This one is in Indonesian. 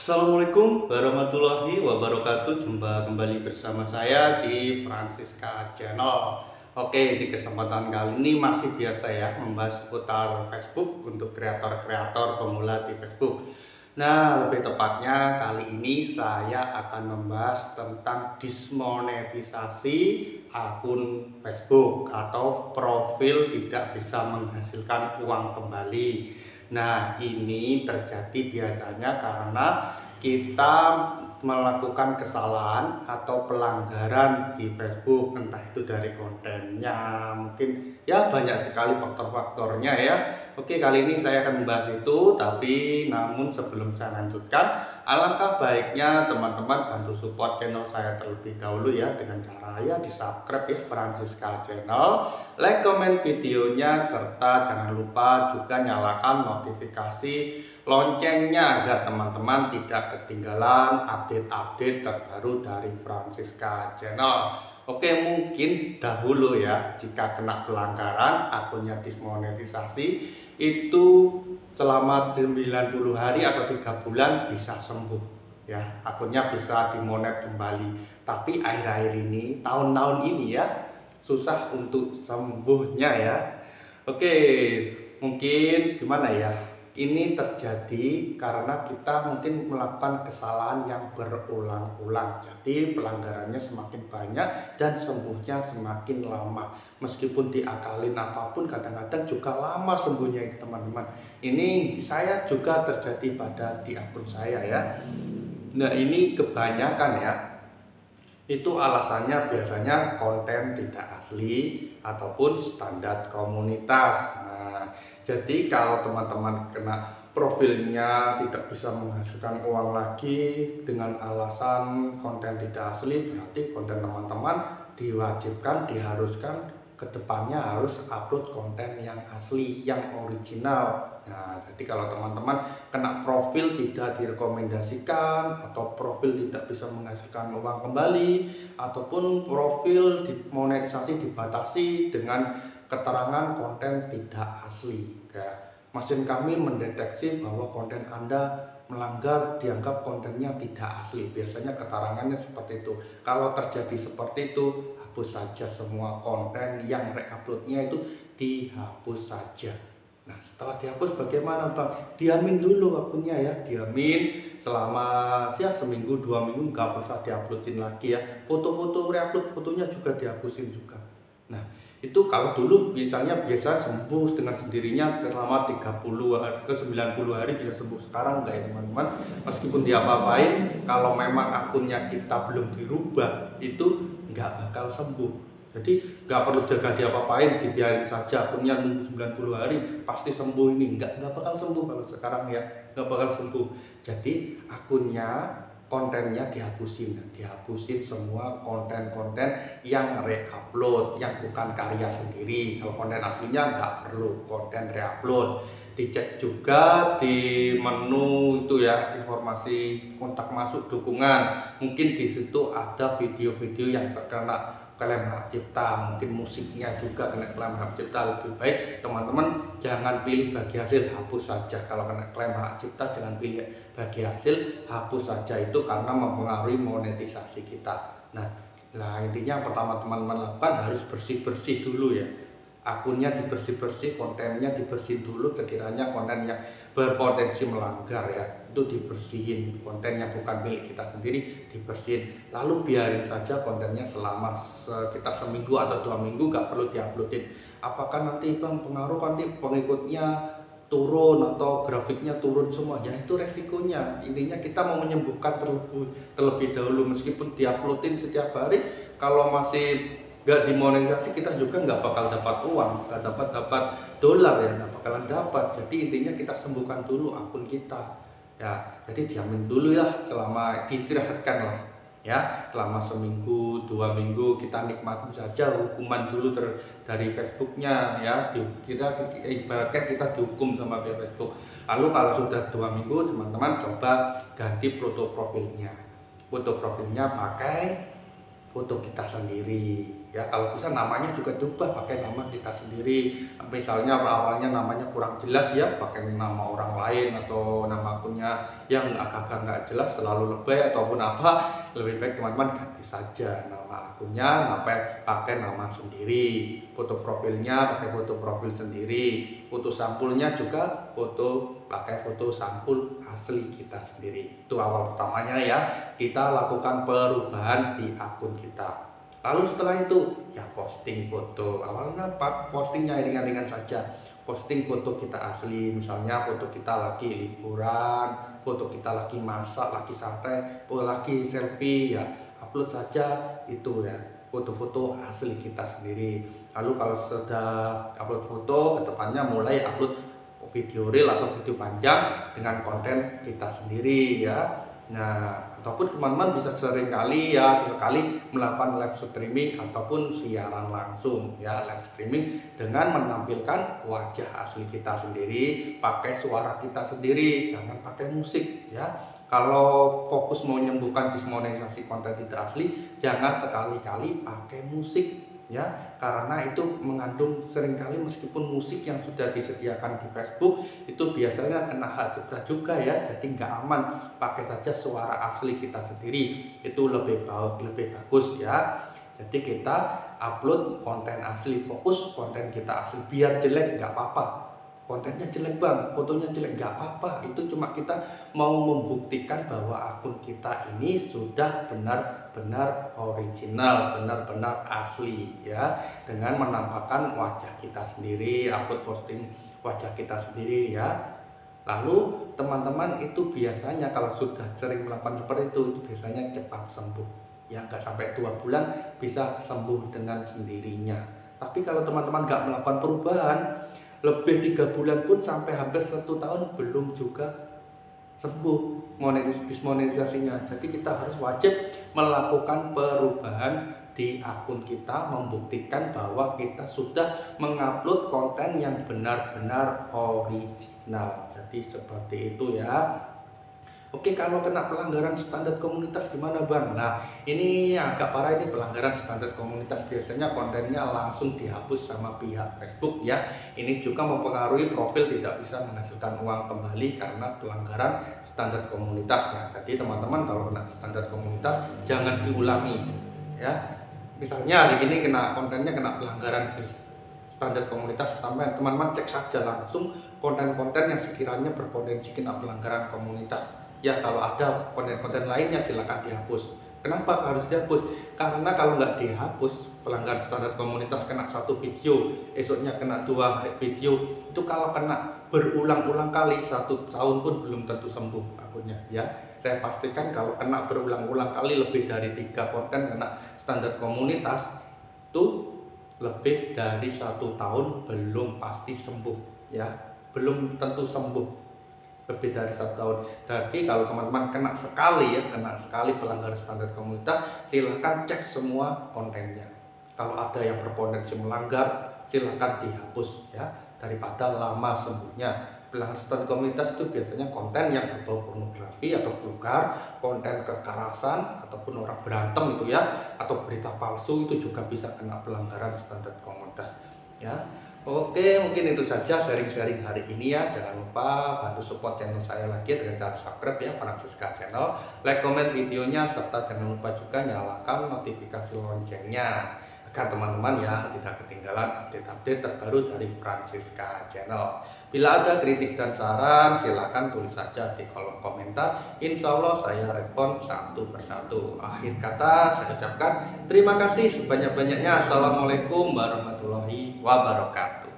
Assalamualaikum warahmatullahi wabarakatuh. Jumpa kembali bersama saya di Francisca Channel. Oke, di kesempatan kali ini masih biasa ya membahas seputar Facebook untuk kreator-kreator pemula di Facebook. Nah, lebih tepatnya kali ini saya akan membahas tentang dismonetisasi akun Facebook atau profil tidak bisa menghasilkan uang kembali. Nah, ini terjadi biasanya karena kita melakukan kesalahan atau pelanggaran di Facebook, entah itu dari kontennya, mungkin ya banyak sekali faktor-faktornya ya. Oke, kali ini saya akan membahas itu, tapi namun sebelum saya lanjutkan, alangkah baiknya teman-teman bantu support channel saya terlebih dahulu ya dengan cara ya di subscribe ya Francisca Channel, like, komen videonya, serta jangan lupa juga nyalakan notifikasi loncengnya agar teman-teman tidak ketinggalan update-update terbaru dari Francisca Channel. Oke, mungkin dahulu ya, jika kena pelanggaran akunnya dismonetisasi itu selama 90 hari atau 3 bulan bisa sembuh ya, akunnya bisa dimonet kembali. Tapi akhir-akhir ini, tahun-tahun ini ya, susah untuk sembuhnya ya. Oke, mungkin gimana ya, ini terjadi karena kita mungkin melakukan kesalahan yang berulang-ulang. Jadi pelanggarannya semakin banyak dan sembuhnya semakin lama. Meskipun diakalin apapun kadang-kadang juga lama sembuhnya teman-teman. Ini saya juga terjadi pada di akun saya ya. Nah, ini kebanyakan ya. Itu alasannya biasanya konten tidak asli ataupun standar komunitas. Nah, jadi kalau teman-teman kena profilnya tidak bisa menghasilkan uang lagi dengan alasan konten tidak asli, berarti konten teman-teman diwajibkan, diharuskan kedepannya harus upload konten yang asli, yang original. Nah, jadi kalau teman-teman kena profil tidak direkomendasikan atau profil tidak bisa menghasilkan uang kembali ataupun profil dimonetisasi dibatasi dengan keterangan konten tidak asli ya, mesin kami mendeteksi bahwa konten Anda melanggar, dianggap kontennya tidak asli. Biasanya keterangannya seperti itu. Kalau terjadi seperti itu, hapus saja semua konten yang re-uploadnya itu, dihapus saja. Nah, setelah dihapus bagaimana Bang? Diamin dulu akunnya ya, diamin selama ya seminggu 2 minggu, nggak usah diuploadin lagi ya. Foto-foto re-upload fotonya juga dihapusin juga. Nah, itu kalau dulu misalnya biasa sembuh dengan sendirinya selama 30 ke 90 hari bisa sembuh. Sekarang enggak ya teman-teman, meskipun diapa-apain, kalau memang akunnya kita belum dirubah itu nggak bakal sembuh. Jadi nggak perlu jaga diapa-apain, dibiarin saja akunnya nunggu 90 hari pasti sembuh. Ini nggak bakal sembuh kalau sekarang ya, nggak bakal sembuh. Jadi akunnya, kontennya dihapusin semua konten-konten yang re-upload, yang bukan karya sendiri. Kalau konten aslinya nggak perlu konten re-upload. Dicek juga di menu itu ya, informasi kontak masuk dukungan, mungkin di situ ada video-video yang terkena klaim hak cipta, mungkin musiknya juga kena klaim hak cipta. Lebih baik teman-teman jangan pilih bagi hasil, hapus saja. Kalau kena klaim hak cipta jangan pilih bagi hasil, hapus saja. Itu karena mempengaruhi monetisasi kita. Nah, intinya yang pertama teman-teman lakukan harus bersih-bersih dulu ya, akunnya dibersih-bersih, kontennya dibersihin dulu. Sekiranya konten yang berpotensi melanggar ya, itu dibersihin. Konten yang bukan milik kita sendiri dibersihin, lalu biarin saja kontennya selama sekitar seminggu atau 2 minggu, gak perlu diuploadin. Apakah nanti Bang pengaruh nanti pengikutnya turun atau grafiknya turun semua? Ya itu resikonya. Intinya kita mau menyembuhkan terlebih dahulu. Meskipun diuploadin setiap hari, kalau masih nggak dimonetisasi kita juga nggak bakal dapat uang, nggak dapat dolar ya, nggak bakalan dapat. Jadi intinya kita sembuhkan dulu akun kita ya. Jadi diamin dulu ya, selama diistirahatkan lah ya, selama seminggu 2 minggu kita nikmati saja hukuman dulu dari Facebooknya ya. Kita ibaratkan kita dihukum sama Facebook. Lalu kalau sudah 2 minggu teman-teman coba ganti foto profilnya pakai foto kita sendiri Ya, kalau bisa namanya juga diubah pakai nama kita sendiri. Misalnya awalnya namanya kurang jelas ya, pakai nama orang lain atau nama akunnya yang agak-agak nggak jelas, selalu lebay ataupun apa, lebih baik teman-teman ganti saja nama akunnya, pakai nama sendiri. Foto profilnya pakai foto profil sendiri. Foto sampulnya juga pakai foto sampul asli kita sendiri. Itu awal pertamanya ya, kita lakukan perubahan di akun kita. Lalu setelah itu ya posting foto. Awalnya postingnya ringan-ringan saja. Posting foto kita asli, misalnya foto kita lagi liburan, foto kita lagi masak, lagi santai, lagi selfie ya, upload saja itu ya, foto-foto asli kita sendiri. Lalu kalau sudah upload foto, kedepannya mulai upload video reel atau video panjang dengan konten kita sendiri ya. Nah, ataupun teman-teman bisa sesekali melakukan live streaming ataupun siaran langsung ya, live streaming dengan menampilkan wajah asli kita sendiri, pakai suara kita sendiri, jangan pakai musik ya. Kalau fokus mau menyembuhkan dismonetisasi konten tidak asli, jangan sekali-kali pakai musik ya, karena itu mengandung seringkali meskipun musik yang sudah disediakan di Facebook itu biasanya kena hak cipta juga ya, jadi nggak aman. Pakai saja suara asli kita sendiri, itu lebih bagus ya. Jadi kita upload konten asli, fokus konten kita asli, biar jelek nggak apa-apa, kontennya jelek bang, fotonya jelek nggak apa-apa, itu cuma kita mau membuktikan bahwa akun kita ini sudah benar-benar original, benar-benar asli ya, dengan menampakkan wajah kita sendiri, upload posting wajah kita sendiri ya. Lalu teman-teman itu biasanya kalau sudah sering melakukan seperti itu biasanya cepat sembuh ya, nggak sampai 2 bulan bisa sembuh dengan sendirinya. Tapi kalau teman-teman nggak melakukan perubahan, lebih 3 bulan pun sampai hampir 1 tahun belum juga sembuh dismonetisasinya. Jadi kita harus wajib melakukan perubahan di akun kita, membuktikan bahwa kita sudah mengupload konten yang benar-benar original. Jadi seperti itu ya. Oke, kalau kena pelanggaran standar komunitas gimana bang? Nah, ini agak parah, ini pelanggaran standar komunitas, biasanya kontennya langsung dihapus sama pihak Facebook ya. Ini juga mempengaruhi profil, tidak bisa menghasilkan uang kembali karena pelanggaran standar komunitas ya. Jadi teman-teman kalau kena standar komunitas jangan diulangi ya. Misalnya hari ini kontennya kena pelanggaran standar komunitas, sampai teman-teman cek saja langsung konten-konten yang sekiranya berpotensi kena pelanggaran komunitas. Ya, kalau ada konten-konten lainnya silakan dihapus. Kenapa harus dihapus? Karena kalau nggak dihapus, pelanggar standar komunitas kena 1 video, esoknya kena 2 video, itu kalau kena berulang-ulang kali 1 tahun pun belum tentu sembuh akunnya ya. Saya pastikan kalau kena berulang-ulang kali lebih dari 3 konten kena standar komunitas, itu lebih dari 1 tahun belum pasti sembuh ya, belum tentu sembuh lebih dari 1 tahun. Jadi kalau teman-teman kena sekali pelanggar standar komunitas, silahkan cek semua kontennya. Kalau ada yang berpotensi melanggar, silahkan dihapus ya, daripada lama sembuhnya. Pelanggar standar komunitas itu biasanya konten yang berbau pornografi atau vulgar, konten kekerasan ataupun orang berantem itu ya, atau berita palsu, itu juga bisa kena pelanggaran standar komunitas ya. Oke, mungkin itu saja sharing-sharing hari ini ya. Jangan lupa bantu support channel saya lagi dengan cara subscribe ya, Francisca Channel, like, komen videonya, serta jangan lupa juga nyalakan notifikasi loncengnya agar teman-teman ya tidak ketinggalan update-update terbaru dari Francisca Channel. Bila ada kritik dan saran, silakan tulis saja di kolom komentar. Insya Allah saya respon satu persatu. Akhir kata saya ucapkan terima kasih sebanyak-banyaknya. Assalamualaikum warahmatullahi wabarakatuh.